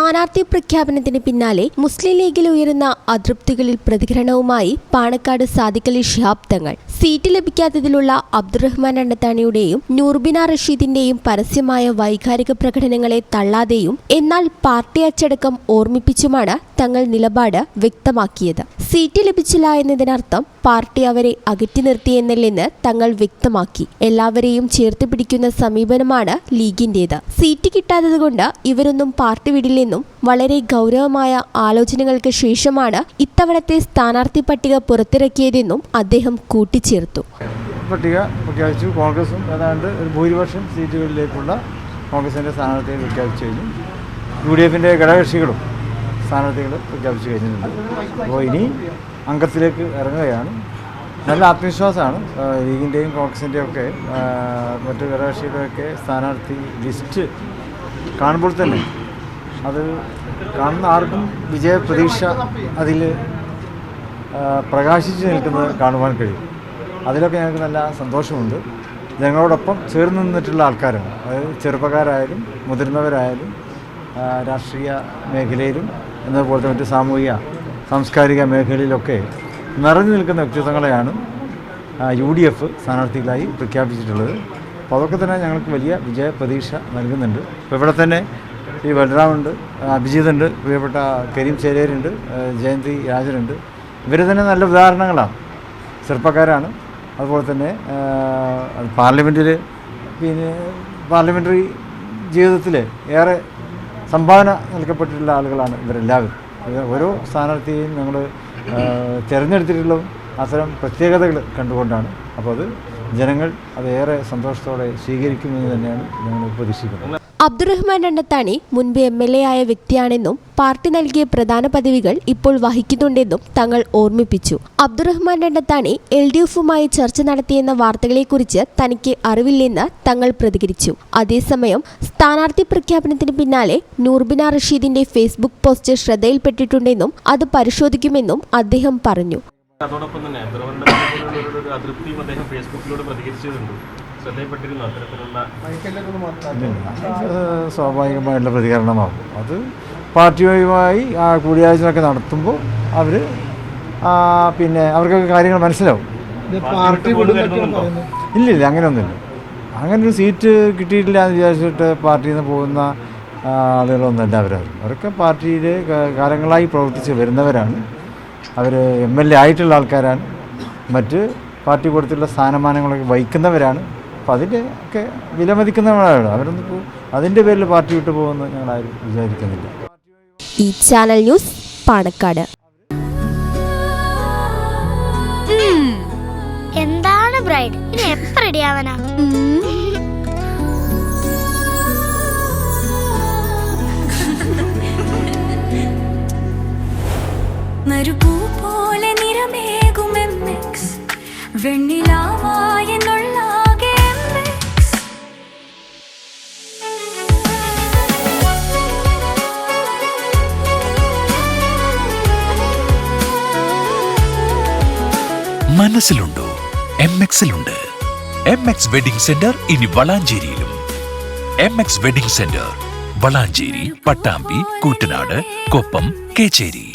സ്ഥാനാർത്ഥി പ്രഖ്യാപനത്തിന് പിന്നാലെ മുസ്ലിം ലീഗിൽ ഉയരുന്ന അതൃപ്തികളിൽ പ്രതികരണവുമായി പാണക്കാട് സാദിഖ് അലി ശിഹാബ് തങ്ങൾ. സീറ്റ് ലഭിക്കാത്തതിലുള്ള അബ്ദുറഹ്മാൻ അണ്ടത്താണിയുടെയും നൂർബിന റഷീദിന്റെയും പരസ്യമായ വൈകാരിക പ്രകടനങ്ങളെ തള്ളാതെയും എന്നാൽ പാർട്ടി അച്ചടക്കം ഓർമ്മിപ്പിച്ചുമാണ് തങ്ങൾ നിലപാട് വ്യക്തമാക്കിയത്. സീറ്റ് ലഭിച്ചില്ല എന്നതിനർത്ഥം പാർട്ടി അവരെ അകറ്റി നിർത്തിയെന്നല്ലെന്ന് തങ്ങൾ വ്യക്തമാക്കി. എല്ലാവരെയും ചേർത്ത് പിടിക്കുന്ന സമീപനമാണ് ലീഗിന്റേത്. സീറ്റ് കിട്ടാത്തതുകൊണ്ട് ഇവരൊന്നും പാർട്ടി വിടില്ലെന്നും വളരെ ഗൗരവമായ ആലോചനകൾക്ക് ശേഷമാണ് ഇത്തവണത്തെ സ്ഥാനാർത്ഥി പട്ടിക പുറത്തിറക്കിയതെന്നും അദ്ദേഹം കൂട്ടിച്ചേർത്തു. പട്ടിക പ്രഖ്യാപിച്ചു. കോൺഗ്രസും ഏതാണ്ട് ഒരു ഭൂരിപക്ഷം സീറ്റുകളിലേക്കുള്ള കോൺഗ്രസിൻ്റെ സ്ഥാനാർത്ഥിയെ പ്രഖ്യാപിച്ചു കഴിഞ്ഞു. UDFിൻ്റെ ഘടകകക്ഷികളും സ്ഥാനാർത്ഥികൾ പ്രഖ്യാപിച്ചു കഴിഞ്ഞിട്ടുണ്ട്. അപ്പോൾ ഇനി അംഗത്തിലേക്ക് ഇറങ്ങുകയാണ്. നല്ല ആത്മവിശ്വാസമാണ്. ലീഗിൻ്റെയും കോൺഗ്രസിൻ്റെയും ഒക്കെ മറ്റു ഘടകകക്ഷികളുടെയൊക്കെ സ്ഥാനാർത്ഥി ലിസ്റ്റ് കാണുമ്പോൾ തന്നെ അത് കാണുന്ന ആർക്കും വിജയപ്രതീക്ഷ അതിൽ പ്രകാശിച്ചു നിൽക്കുന്നത് കാണുവാൻ കഴിയും. അതിലൊക്കെ ഞങ്ങൾക്ക് നല്ല സന്തോഷമുണ്ട്. ഞങ്ങളോടൊപ്പം ചേർന്ന് നിന്നിട്ടുള്ള ആൾക്കാരാണ്. അതായത് ചെറുപ്പക്കാരായാലും മുതിർന്നവരായാലും രാഷ്ട്രീയ മേഖലയിലും എന്നതുപോലത്തെ മറ്റ് സാമൂഹിക സാംസ്കാരിക മേഖലയിലൊക്കെ നിറഞ്ഞു നിൽക്കുന്ന വ്യക്തിത്വങ്ങളെയാണ് UDF സ്ഥാനാർത്ഥികളായി പ്രഖ്യാപിച്ചിട്ടുള്ളത്. അപ്പോൾ അതൊക്കെ തന്നെ ഞങ്ങൾക്ക് വലിയ വിജയപ്രതീക്ഷ നൽകുന്നുണ്ട്. ഇപ്പോൾ ഇവിടെ തന്നെ ഈ ബലറാമുണ്ട്, അഭിജിത്തുണ്ട്, പ്രിയപ്പെട്ട കരീം ചേരേരുണ്ട്, ജയന്തി രാജനുണ്ട്. ഇവർ തന്നെ നല്ല ഉദാഹരണങ്ങളാണ്. ചെറുപ്പക്കാരാണ്. അതുപോലെ തന്നെ പാർലമെൻറ്റിൽ പിന്നെ പാർലമെൻ്ററി ജീവിതത്തിൽ ഏറെ സംഭാവന നൽകപ്പെട്ടിട്ടുള്ള ആളുകളാണ് ഇവരെല്ലാവരും. ഓരോ സ്ഥാനാർത്ഥിയെയും ഞങ്ങൾ തിരഞ്ഞെടുത്തിട്ടുള്ള അത്തരം പ്രത്യേകതകൾ കണ്ടുകൊണ്ടാണ്. അപ്പോൾ അത് ജനങ്ങൾ അത് ഏറെ സന്തോഷത്തോടെ സ്വീകരിക്കുമെന്ന് തന്നെയാണ് ഞങ്ങൾ പ്രതീക്ഷിക്കുന്നത്. അബ്ദുറഹ്മാൻ അണ്ടത്താണി മുൻപ് MLA ആയ വ്യക്തിയാണെന്നും പാർട്ടി നൽകിയ പ്രധാന പദവികൾ ഇപ്പോൾ വഹിക്കുന്നുണ്ടെന്നും തങ്ങൾ ഓർമ്മിപ്പിച്ചു. അബ്ദുറഹ്മാൻ അണ്ടത്താണി LDFുമായി ചർച്ച നടത്തിയെന്ന വാർത്തകളെക്കുറിച്ച് തനിക്ക് അറിവില്ലെന്ന് തങ്ങൾ പ്രതികരിച്ചു. അതേസമയം സ്ഥാനാർത്ഥി പ്രഖ്യാപനത്തിന് പിന്നാലെ നൂർബിന റഷീദിന്റെ ഫേസ്ബുക്ക് പോസ്റ്റ് ശ്രദ്ധയിൽപ്പെട്ടിട്ടുണ്ടെന്നും അത് പരിശോധിക്കുമെന്നും അദ്ദേഹം പറഞ്ഞു. അതോടൊപ്പം തന്നെ അതൃപ്തിയും അദ്ദേഹം ഫേസ്ബുക്കിലൂടെ പ്രതികരിച്ചിട്ടുണ്ട്. സ്വാഭാവികമായിട്ടുള്ള പ്രതികരണമാകും. അത് പാർട്ടിയുമായി കൂടിയാലോചനയൊക്കെ നടത്തുമ്പോൾ അവർ പിന്നെ അവർക്കൊക്കെ കാര്യങ്ങൾ മനസ്സിലാവും. ഇല്ലില്ല, അങ്ങനെയൊന്നുമില്ല. അങ്ങനൊരു സീറ്റ് കിട്ടിയിട്ടില്ല എന്ന് വിചാരിച്ചിട്ട് പാർട്ടിയിൽ നിന്ന് പോകുന്ന ആളുകളൊന്നുമല്ല അവരൊക്കെ പാർട്ടിയിൽ കാലങ്ങളായി പ്രവർത്തിച്ച് വരുന്നവരാണ്. അവർ MLA ആയിട്ടുള്ള ആൾക്കാരാണ്. മറ്റ് പാർട്ടി കൊടുത്തുള്ള സ്ഥാനമാനങ്ങളൊക്കെ വഹിക്കുന്നവരാണ്. അപ്പോൾ അതിൻ്റെ ഒക്കെ വിലമതിക്കുന്നവരാണ്. അവരൊന്നും അതിൻ്റെ പേരിൽ പാർട്ടി വിട്ടു പോകുമെന്ന് ഞങ്ങളാരും വിചാരിക്കുന്നില്ല. ഈ ചാനൽ ന്യൂസ് പാണക്കാട്. എന്താണ് ബ്രൈഡ്, ഇനി എപ്പോൾ റെഡിയാവാനാ? പോലെ നിറമേകും MX വെണ്ണിലാവായെന്നുള്ള മനസ്സിലുണ്ടോ? MXലുണ്ട്. MX വെഡിംഗ് സെന്റർ ഇനി വളാഞ്ചേരിയിലും. MX wedding centre Valanchery, Pattambi, Koottanad, Koppam, Kecheri.